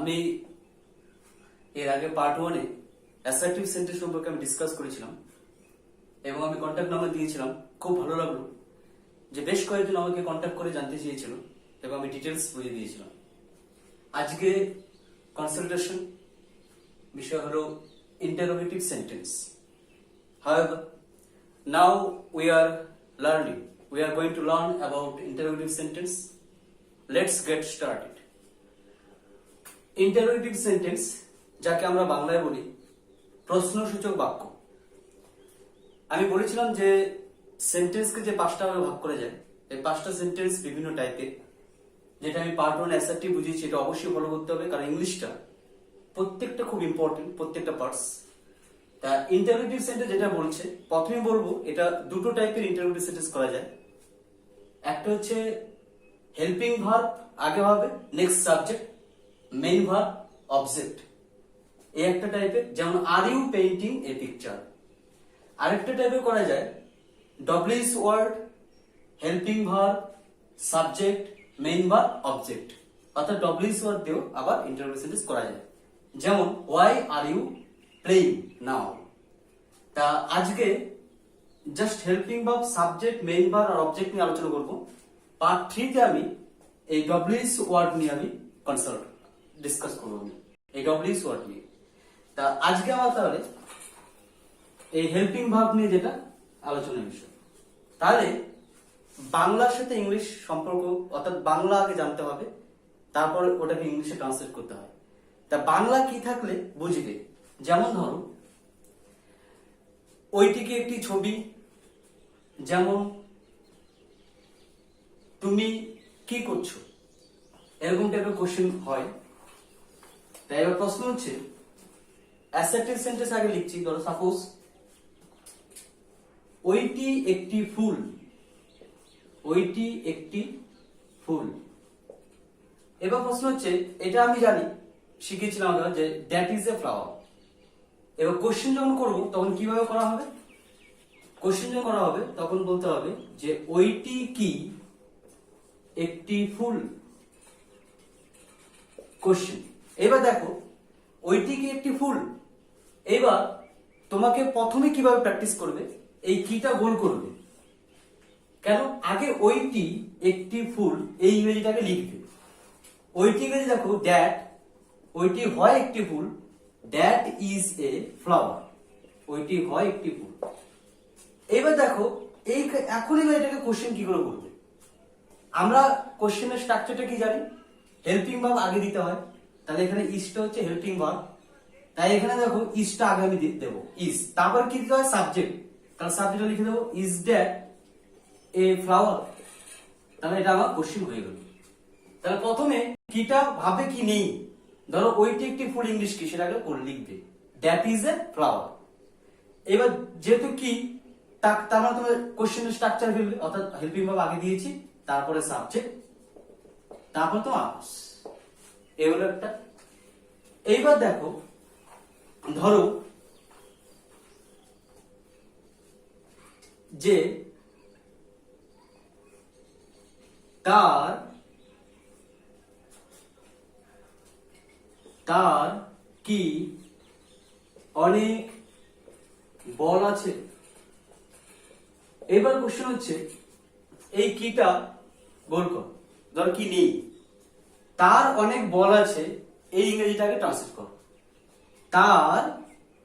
আমি এর আগে পার্ট 1 এ অ্যাসার্টিভ সেন্টেন্স সম্পর্কে আমি ডিসকাস করেছিলাম এবং আমি কন্টাক্ট নাম্বার দিয়েছিলাম। খুব ভালো লাগলো যে বেশ কয়েকজন আমাকে কন্টাক্ট করে জানতে চেয়েছিল এবং আমি ডিটেলস বুঝিয়ে দিয়েছিলাম। আজকে কনসালটেশন বিষয় হলো interrogative sentence. However, now we are going to learn about interrogative sentence. Let's get started. Interrogative sentence যাকে আমরা বাংলায় বলি প্রশ্নসূচক বাক্য। আমি বলেছিলাম যে সেন্টেন্সকে যে 5টা ভাগে ভাগ করা যায়, এই 5টা সেন্টেন্স বিভিন্ন টাইপের, যেটা আমি পার্ট 1 অ্যাসার্টিভ বুঝিয়েছি। এটা অবশ্যই ফলো করতে হবে কারণ ইংলিশটা প্রত্যেকটা খুব ইম্পর্টেন্ট, প্রত্যেকটা পার্টস। তা ইন্টারোগেটিভ সেন্টেন্স যেটা বলছে, প্রথমে বলবো এটা দুটো টাইপের ইন্টারোগেটিভ সেন্টেন্স করা যায়। একটা হচ্ছে হেল্পিং ভার্ব আগে হবে, next subject, main verb, object, এই একটা টাইপের। যেমন are you painting a picture. আরেকটা টাইপের করা যায় WS word, helping verb, subject, main verb, object, অর্থাৎ ডব্লিউএস ওয়ার্ড দিয়েও আবার ইন্টারোগেটিভ সেন্টেন্স করা যায়। যেমন why are you playing now. তা আজকে just helping verb, subject, main verb আর অবজেক্ট নিয়ে আলোচনা করব। পার্ট 3 তে আমি এই ডব্লিউএস ওয়ার্ড নিয়ে আমি ডিসকাস করব, আমি এই ডব্লিউএস ওয়ার্ড নিয়ে। তা আজকে আমার তাহলে এই হেল্পিং ভার্ব নিয়ে যেটা আলোচনার বিষয়। তাহলে বাংলার সাথে ইংলিশ সম্পর্ক, অর্থাৎ বাংলা আগে জানতে হবে, তারপর ওটাকে ইংলিশে ট্রান্সলেট করতে হয়। তা বাংলা কি থাকলে বুঝবে, যেমন ধরো ওইটিকে একটি ছবি, যেমন তুমি কি করছো, এরকম টাইপের কোশ্চেন হয়। তাই এবার প্রশ্ন হচ্ছে অ্যাসার্টিভ সেন্টেন্স আগে লিখছি। ধরো সাপোজ ওইটি একটি ফুল, ওইটি একটি ফুল। এবার প্রশ্ন হচ্ছে, এটা আমি জানি, শিখেছিলাম যে দ্যাট ইজ এ ফ্লাওয়ার। এবার কোশ্চেন যখন করবো তখন কিভাবে করা হবে? কোশ্চেন যখন করা হবে তখন বলতে হবে যে ওইটি কি একটি ফুল, কোশ্চেন। এবার দেখো ওইটি কি একটি ফুল। এবার তোমাকে প্রথমে কিভাবে প্র্যাকটিস করবে, এই কিটা গোল করবে। কেন? আগে ওইটি একটি ফুল এই ইংরেজিটাকে লিখবে। ওইটি ইংরেজি দেখো দ্যাট, ওইটি হয় একটি ফুল, দ্যাট ইজ এ ফ্লাওয়ার, ওইটি হয় একটি ফুল। এবার দেখো এই এখনই এটাকে কোশ্চেন কি করে করবে। আমরা কোশ্চেনের স্ট্রাকচারটা কি জানি, হেল্পিং ভার্ব আগে দিতে হয়। তাহলে এখানে ইজটা হচ্ছে হেল্পিং ভার্ব, তাই এখানে দেখো ইজটা আগে আমি দেব, ইজ। তারপর কি দিতে হয়? সাবজেক্ট। তাহলে সাবজেক্টটা লিখে দেবো ইজ দ্যাট এ ফ্লাওয়ার। তাহলে এটা আমার কোশ্চেন হয়ে গেল। তাহলে প্রথমে কিটা ভাবে কি নেই, ধরো ওইটি একটি ফুল, ইংলিশ কি সেটা আগে লিখবে, দ্যাট ইজ এ ফ্লাওয়ার। এবার যেহেতু কি তার মানে তোমার কোশ্চেনের স্ট্রাকচার ফেলবে, অর্থাৎ হেল্পিং ভার্ব আগে দিয়েছি, তারপরে সাবজেক্ট, তারপর তো আস, এগুলো একটা। এইবার দেখো ধরো যে তার কি অনেক বল আছে। এবার কোশ্চেন হচ্ছে এই কিটা গোল কর। ধর কি নেই, তার অনেক বল আছে, এই ইংরেজিটাকে ট্রান্সলেট কর। তার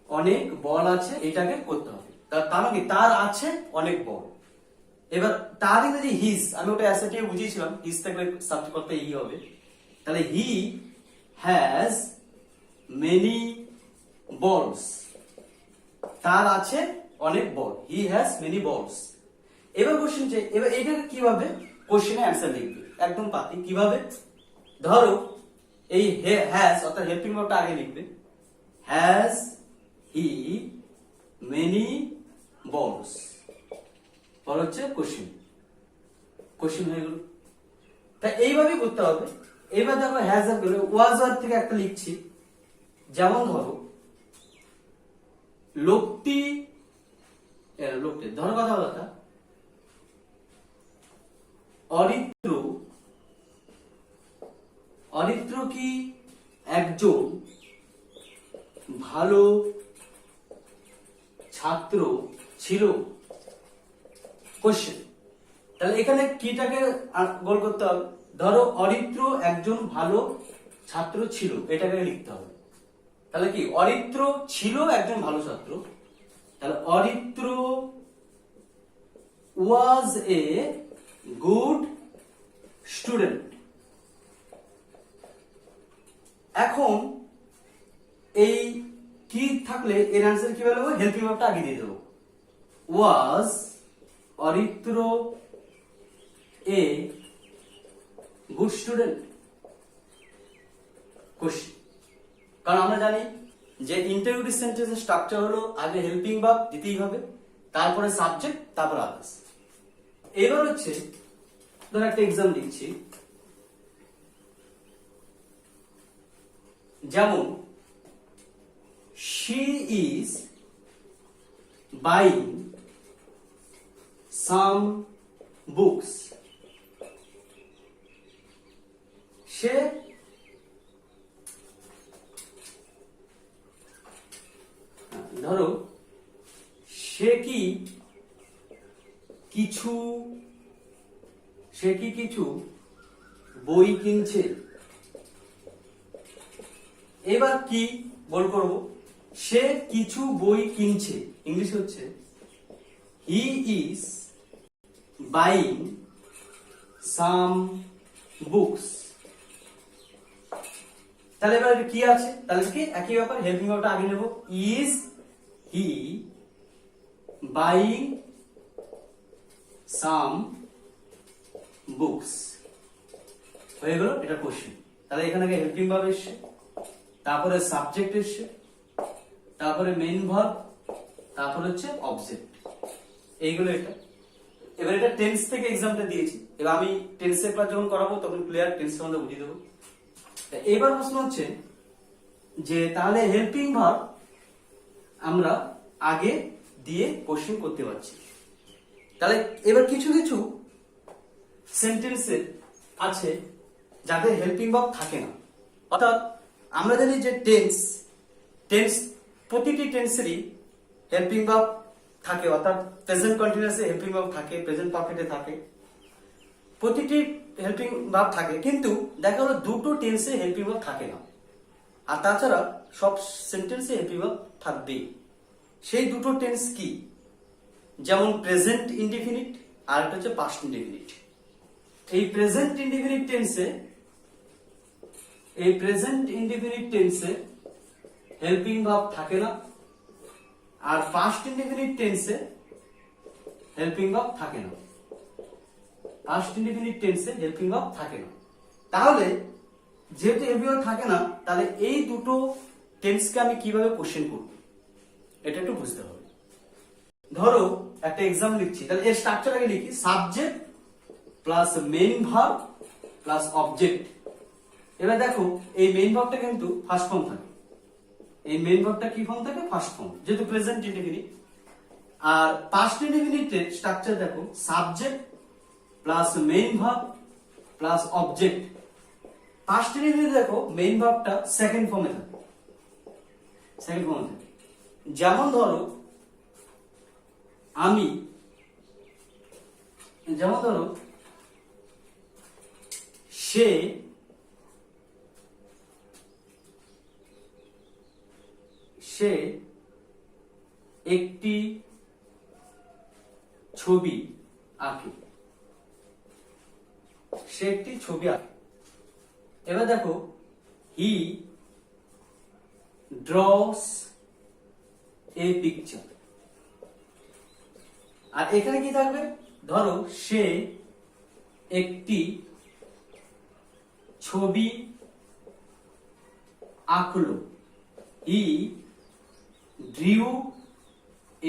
অনেক বল আছে, এটাকে করতে হবে। তার মানে তার আছে অনেক বল। এবার তার ইংরেজি হিজ, আমি ওটা অ্যাসার্টিভ বুঝিয়েছিলাম, হিজ থাকলে সাবজেক্ট করতে ই হবে। তাহলে হি হ্যাজ মেনি বলস, তার আছে অনেক বল, হি হ্যাজ মেনি বলস। এবার কোশ্চেন যে এবার এটাকে কিভাবে কোশ্চেনে অ্যান্সার লিখবে, একদম পাতি। কিভাবে? ধরো এই হ্যাজ অর্থাৎ হেল্পিং ভার্বটা আগে লিখবে, হ্যাজ হি মেনি বলস, বল হচ্ছে কোশ্চেন, কোশ্চেন হয়ে গেল। তা এইভাবেই করতে হবে। এবার দেখো হ্যাজ আর ওয়াজ আর থেকে একটা লিখছি। যেমন ধরো লোকটি, ধরো কথা অরিত্র কি ভালো ছাত্র ছিল। কোশ্চেন, তাহলে এখানে কিটাকে গোল করতে হবে। ধরো অরিত্র একজন ভালো ছাত্র ছিল, এটাকে লিখতে হবে। তাহলে কি অরিত্র ছিল একজন ভালো ছাত্র, তাহলে অরিত্র ওয়াজ এ গুড স্টুডেন্ট। এখন এই কি থাকলে এর অ্যান্সার কি বলবো, হেল্পিং ভার্বটা আগে দিয়ে দেবো। Was Aritra a good student question. কারণ আমরা জানি যে ইন্টারোগেটিভ সেন্টেন্সের স্ট্রাকচার হলো আগে হেল্পিং ভার্ব দিতেই হবে, তারপরে সাবজেক্ট, তারপর আদার্স। এবার হচ্ছে ধর একটা এক্সাম দিচ্ছি, যেমন she is buying some books। সে ধরো সে কি কিছু বই কিনছে। এবার কি বল করব, সে কিছু বই কিনছে, ইংলিশ হচ্ছে he is buying some books. তাহলে এবার কি আছে, তাহলে কি একই ব্যাপার, হেল্পিং ভার্বটা আগে নেব। Is he buying some books, হয়ে গেল এটা কোশ্চেন। তাহলে এখানে হেল্পিং ভার্ব এসছে, তারপরে সাবজেক্ট এসছে, তারপরে মেইন ভার্ব, তারপর হচ্ছে অবজেক্ট, এইগুলো এটা। এবার এটা টেন্স থেকে এক্সামটা দিয়েছি, এবার আমি টেন্সের ক্লাস যখন করাবো তখন ক্লিয়ার টেন্স সম্বন্ধে বুঝিয়ে দেবো। এবার প্রশ্ন হচ্ছে যে তাহলে হেল্পিং ভার্ব আমরা আগে দিয়ে কোশ্চেন করতে পারছি। তাহলে এবার কিছু কিছু সেন্টেন্সে আছে যাদের হেল্পিং ভার্ব থাকে না, অর্থাৎ আমরা জানি যে টেন্স প্রতিটি টেন্সেরই হেল্পিং ভার্ব থাকে, অর্থাৎ প্রেজেন্ট কন্টিনিউয়াসে হেল্পিং ভার্ব থাকে, প্রেজেন্ট পারফেক্টে থাকে, প্রতিটি হেল্পিং ভার্ব থাকে। কিন্তু দেখা গেল দুটো টেন্সে হেল্পিং ভার্ব থাকে না, আর তাছাড়া সব সেন্টেন্সে হেল্পিং ভার্ব থাকবেই। সেই দুটো টেন্স কি, যেমন প্রেজেন্ট ইনডিফিনিট আর একটা হচ্ছে পাস্ট ইনডিফিনিট। এই প্রেজেন্ট ইনডিফিনিট টেন্সে হেল্পিং ভার্ব থাকে না, আর পাস্ট ইনডিফিনিট টেন্সে হেল্পিং ভার্ব থাকে না। তাহলে যেহেতু হেল্পিং ভার্ব থাকে না, তাহলে এই দুটো টেন্সকে আমি কিভাবে কোশ্চেন করব এটা একটু বুঝতে হবে। ধরো একটা এক্সাম লিখছি, তাহলে এর স্ট্রাকচার আগে লিখি, subject plus main verb plus object. এবার দেখো এই মেইন ভার্বটা কিন্তু ফার্স্ট ফর্ম থাকে, এই মেইন ভার্বটা কি ফর্ম থাকে, ফার্স্ট ফর্ম, যেহেতু প্রেজেন্ট ইনডিফিনিট। আর পাস্ট ইনডিফিনিটের স্ট্রাকচার দেখো, subject plus main verb plus object. Past indefinite দেখো মেইন ভার্বটা সেকেন্ড ফর্মে থাকে, যেমন ধরো সে একটি ছবি আঁকে। এবার দেখো হি ড্রস এ পিকচার। আর এখানে কি থাকবে, ধরো সে একটি ছবি আঁকলো, he drew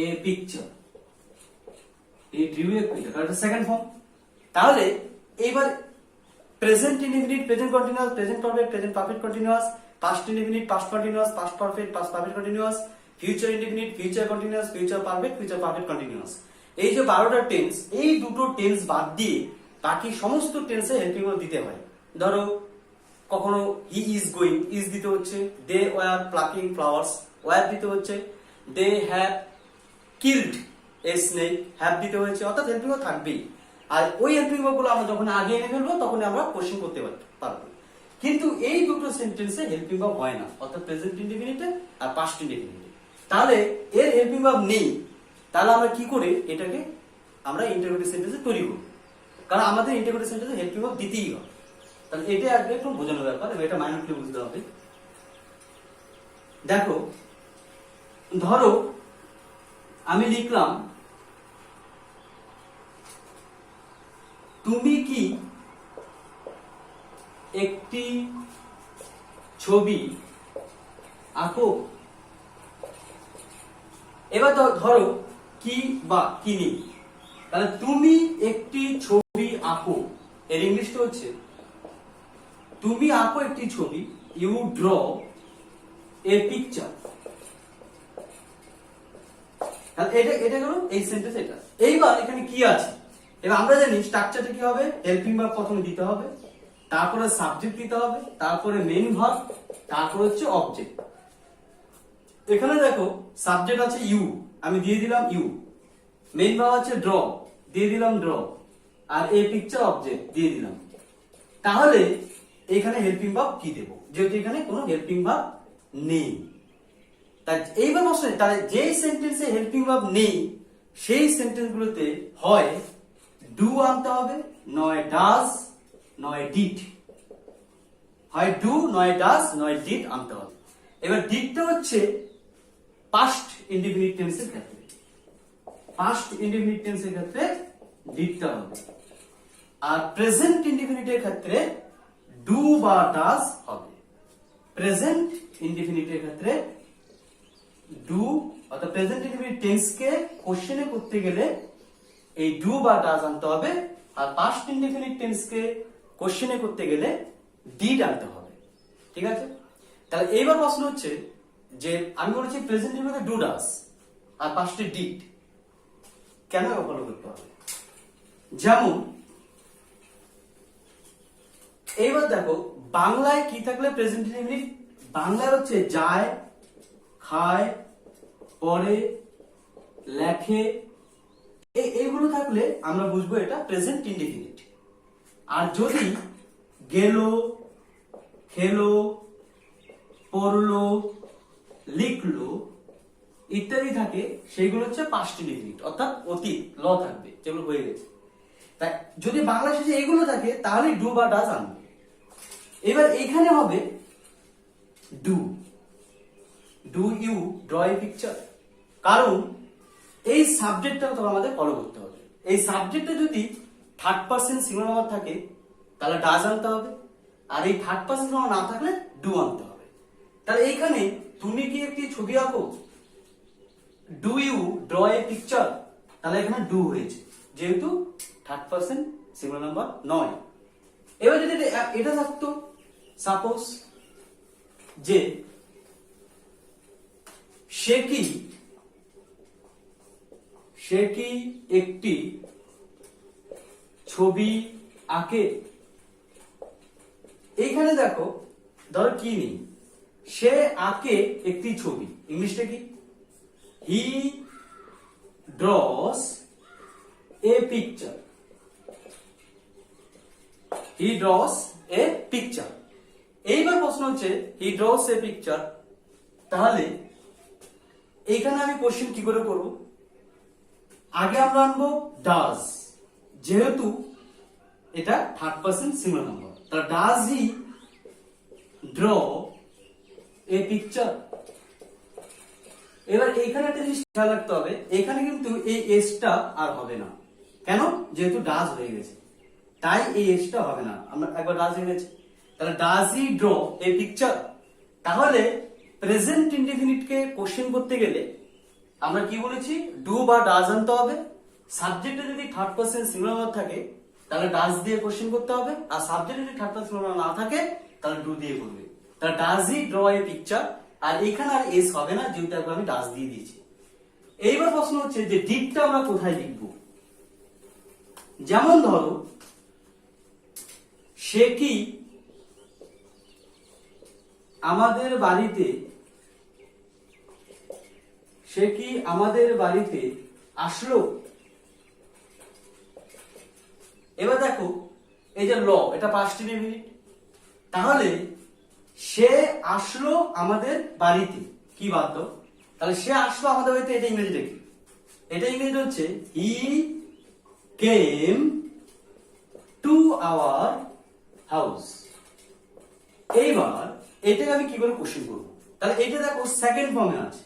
a picture. Second form. তাহলে এবার present indefinite, present continuous, present perfect, present perfect continuous, past indefinite, past continuous, past perfect, past perfect continuous, future indefinite, future continuous, future perfect, future perfect continuous. এই যে 12টা tense, এই দুটো tense বাদ দিয়ে বাকি সমস্ত টেন্সে হেল্পিং ভার্ব দিতে হয়। ধরো কখনো হি ইজ গোয়িং, ইজ দিতে হচ্ছে, they were plucking flowers, were দিতে হচ্ছে they have killed a snake, have দিতে হয়েছে, অর্থাৎ হেল্পিং ভার্ব থাকবেই। আর ওই হেল্পিং ভার্ব গুলো আমরা যখন আগে এনে ফেলবো তখন আমরা কোশ্চেন করতে পারবো। কিন্তু এই দুটো সেন্টেন্সে হেল্পিং ভার্ব হয় না, অর্থাৎ প্রেজেন্ট ইনডেফিনিটে আর পাস্ট ইনডেফিনিটে। তাহলে এর হেল্পিং ভার্ব নেই, তাহলে আমরা কি করে এটাকে আমরা ইন্টারোগেটিভ সেন্টেন্সে তৈরি করব? কারণ আমাদের ইন্টারোগেটিভ সেন্টেন্সে হেল্পিং ভার্ব দিতেই হবে। তাহলে এটা একদম বোঝানোর ব্যাপার, এটা মাইন্ডলি বুঝতে হবে। দেখো, ধরো আমি লিখলাম তুমি কি একটি ছবি আঁকো। এবার ধরো কি বা কি নেই, তাহলে তুমি একটি ছবি আঁকো এর ইংলিশটা হচ্ছে তুমি আঁকো একটি ছবি, ইউ ড্র এ পিকচার। এটা গেল এই সেন্টেন্স এটা। এইবার এখানে কি আছে, এবার আমরা জানি স্ট্রাকচারটা কি হবে, হেল্পিং ভার্ব প্রথমে দিতে হবে, তারপরে সাবজেক্ট দিতে হবে, তারপরে মেইন ভার্ব, তারপর হচ্ছে অবজেক্ট। এখানে দেখো সাবজেক্ট আছে ইউ, আমি দিয়ে দিলাম ইউ, মেইন ভার্ব আছে ড্র, দিয়ে দিলাম ড্র, আর এই পিকচার অবজেক্ট দিয়ে দিলাম। তাহলে এখানে হেল্পিং ভার্ব কি দেব, যেহেতু এখানে কোনো হেল্পিং ভার্ব নেই। তাই এইবার বসে, তাহলে যেই সেন্টেন্সে হেল্পিং ভার্ব নেই সেই সেন্টেন্স গুলোতে হয় ডু আনতে হবে, নয় ডাজ, নয় ডিড। হয় ডু, নয় ডাজ, নয় ডিড আনতে হবে। এবার ডিডটা হচ্ছে পাস্ট ইনডিফিনিট টেন্সের ক্ষেত্রে, পাস্ট ইনডিফিনিট টেন্সের ক্ষেত্রে ডিডটা হবে, আর প্রেজেন্ট ইনডিফিনিটের ক্ষেত্রে ডু বা ডাজ হবে। প্রেজেন্ট ইনডিফিনিটের ক্ষেত্রে ডু, অর্থাৎ প্রেজেন্ট ইনডিফিনিট টেন্সকে কোশ্চেনে করতে গেলে এই ডু বা ডাজ আনতে হবে, আর পাস্ট ইনডিফিনিট টেন্সকে কোশ্চেনে করতে গেলে ডিড আনতে হবে। ঠিক আছে? তাহলে এইবার প্রশ্ন হচ্ছে যে আমি বলেছি প্রেজেন্ট ইনডিফিনিটে ডু ডাজ আর পাস্টে ডিড, কেন ফলো করতে হবে? যেমন এইবার দেখো বাংলায় কি থাকলে প্রেজেন্ট ইনডিফিনিট, বাংলায় হচ্ছে যায়, খায়, পড়ে, লেখে, এইগুলো থাকলে আমরা বুঝবো এটা প্রেজেন্ট ইনডিফিনিট। আর যদি গেল, খেলো, পড়লো, লিখলো ইত্যাদি থাকে সেগুলো হচ্ছে পাস্ট ইনডিফিনিট, অর্থাৎ অতীত, ল থাকবে, যেগুলো হয়ে গেছে। তাই যদি বাংলা শেষে এগুলো থাকে তাহলে ডু বা ডাজ আনবে। এবার এখানে হবে do, do you draw a picture, কারণ এই সাবজেক্টটা তো আমাদের ফলো করতে হবে। এই সাবজেক্টে যদি থার্ড পারসন সিঙ্গুলার নাম্বার থাকে তাহলে ডাজ আনতে হবে, আর এই থার্ড পারসন নাম্বার না থাকলে ডু আনতে হবে। তাহলে এইখানে তুমি কি একটি ছবি আঁকো, do you draw a picture, তাহলে এখানে ডু হয়েছে যেহেতু থার্ড পারসন সিঙ্গুলার নাম্বার নয়। এবার যদি এটা থাকতো সাপোজ যে সে কি একটি ছবি আঁকে, এইখানে দেখো ধরো কি নেই, সে আঁকে একটি ছবি, ইংলিশটা কি, he draws a picture, he draws a picture. এইবার প্রশ্ন হচ্ছে হি ড্রস এ পিকচার, তাহলে এইখানে আমি কোশ্চেন কি করে করব? আগে আমরা আনবো ডাজ, যেহেতু এটা থার্ড পারসন সিঙ্গুলার নাম্বার, তাহলে does he draw a picture. এবার এইখানে একটা জিনিস খেয়াল রাখতে হবে, এখানে কিন্তু এই এসটা আর হবে না, কেন? যেহেতু ডাজ হয়ে গেছে তাই এই এসটা হবে না, আমরা একবার ডাজ হয়ে গেছে। তাহলে does he draw a picture, তাহলে প্রেজেন্ট ইনডিফিনিট কে কোশ্চেন করতে গেলে আমরা কি বলেছি, ডু বা ডাজ আনতে হবে। সাবজেক্টে যদি থার্ড পারসন সিঙ্গুলার নাম্বার থাকে তাহলে ডাজ দিয়ে কোশ্চেন করতে হবে, আর সাবজেক্টে যদি থার্ড পারসন সিঙ্গুলার না থাকে তাহলে ডু দিয়ে করবে। তাহলে does he draw a picture, আর এখানে আর এস হবে না যেহেতু একবার আমি ডাজ দিয়ে দিয়েছি। এইবার প্রশ্ন হচ্ছে যে ডিডটা আমরা কোথায় লিখব? যেমন ধরো সে কি আমাদের বাড়িতে সে কি আমাদের বাড়িতে আসলো? এবার দেখো এই যে ল, এটা পাস্ট ইনডিফিনিট, তাহলে সে আসলো আমাদের বাড়িতে, কি বাদ দাও, তাহলে সে আসলো আমাদের বাড়িতে, এটা ইংরেজিটা কি? এটা ইংরেজি হচ্ছে হি কেম টু আওয়ার হাউস। এইবার এটাকে আমি কি করে কোশ্চেন করবো? তাহলে এটা দেখো সেকেন্ড ফর্মে আছে।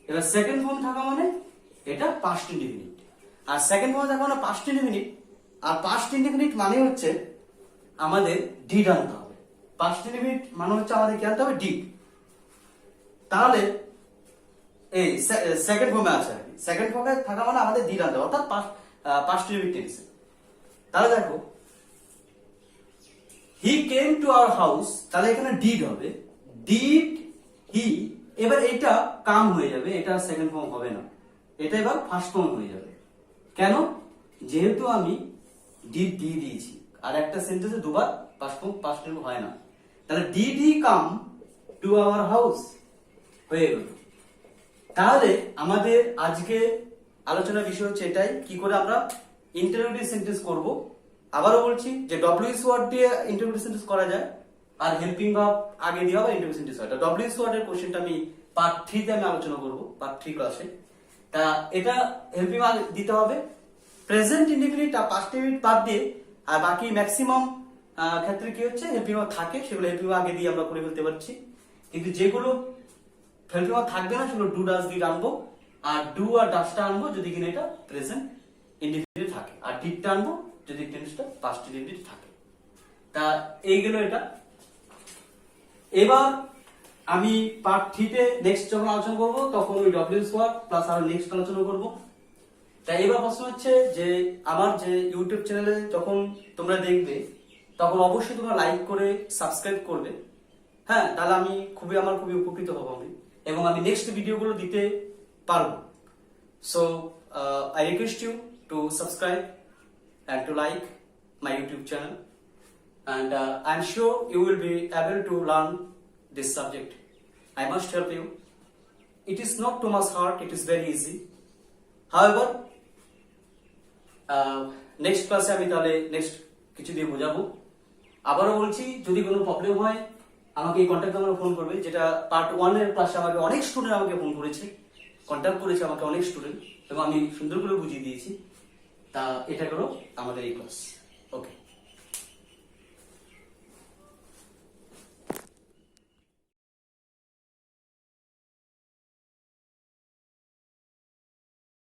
এবার সেকেন্ড ফর্ম থাকা মানে এটা পাস্ট ইনডিফিনিট, আর সেকেন্ড ফর্মে থাকা মানে পাস্ট ইনডিফিনিট। আর পাস্ট ইনডিফিনিট মানে হচ্ছে আমাদের ডিড আনতে হবে। পাস্ট ইনডিফিনিট মানে হচ্ছে আমাদের কি আনতে হবে? ডিড। তাহলে এই সেকেন্ড ফর্মে আছে আর কি, সেকেন্ড ফর্মে থাকা মানে আমাদের ডিড আনতে হবে, অর্থাৎ পাস্ট ইনডিফিনিট টেন্সে। তাহলে দেখো হি কেম টু আওয়ার হাউস, তাহলে এখানে ডিড হবে, ডিড হি। এবার এটা কাম হয়ে যাবে, এটা সেকেন্ড ফর্ম হবে না, এটা এবার ফার্স্ট ফর্ম হয়ে যাবে। কেন? যেহেতু আমি ডিড দিয়ে দিয়েছি, আর একটা সেন্টেন্সে দুবার পাস্ট ফর্ম পাস্ট ফর্ম হয় না। তাহলে did he come to our house হয়ে গেল। তাহলে আমাদের আজকে আলোচনার বিষয় হচ্ছে এটাই, কি করে আমরা ইন্টারোগেটিভ সেন্টেন্স করব। আবারও বলছি যে ডব্লিউএস ওয়ার্ড দিয়ে ইন্টারোগেটিভ সেন্টেন্স করা যায়, আর হেল্পিং ভার্ব আগে দেওয়া হবে ইন্টারোগেটিভ সেন্টেন্স হয়। ডব্লিউএস ওয়ার্ডের কোশ্চেনটা আমি পার্ট 3 তে আমি আলোচনা করব, পার্ট 3 ক্লাসে। তা এটা হেল্পিং ভার্ব দিতে হবে, প্রেজেন্ট ইনডিফিনিট আর পাস্ট ইনডিফিনিট বাদ দিয়ে, আর বাকি ম্যাক্সিমাম ক্ষেত্রে কি হচ্ছে হেল্পিং ভার্ব থাকে, সেগুলো হেল্পিং ভার্ব আগে দিয়ে আমরা করে ফেলতে পারছি। কিন্তু যেগুলো হেল্পিং ভার্ব থাকবে না সেগুলো ডু ডাজ দিয়ে আনবো, আর ডু আর ডাজটা আনবো যদি কিনা এটা প্রেজেন্ট ইনডিফিনিট থাকে, আর ডিডটা আনবো যদি টেন্সটা পাস্ট ইনডিফিনিট থাকে। তা এইগুলো এটা। এবার আমি পার্ট 3 তে নেক্সট যখন আলোচনা করব তখন ওই ডব্লিউএস ওয়ার্ড প্লাস আরো নেক্সট আলোচনা করব। তাই এবার প্রশ্ন হচ্ছে যে আমার যে ইউটিউব চ্যানেলে যখন তোমরা দেখবে তখন অবশ্যই তোমরা লাইক করে সাবস্ক্রাইব করবে, হ্যাঁ, তাহলে আমি আমার খুবই উপকৃত হব আমি, এবং আমি নেক্সট ভিডিওগুলো দিতে পারবো। So I request you to subscribe and to like my YouTube channel, and I'm sure you will be able to learn this subject. I must help you. It is not too much hard, it is very easy. However, next class আমি তাহলে next কিছু দিয়ে বোঝাবো। আবারও বলছি যদি কোনো problem হয় আমাকে এই কন্ট্যাক্ট নাম্বারে ফোন করবে, যেটা পার্ট 1 এর ক্লাসে আমাকে অনেক স্টুডেন্ট আমাকে ফোন করেছে, কন্ট্যাক্ট করেছে আমাকে অনেক স্টুডেন্ট, এবং আমি সুন্দর করে বুঝিয়ে দিয়েছি। তা এটা করো আমাদের এই ক্লাস। ওকে।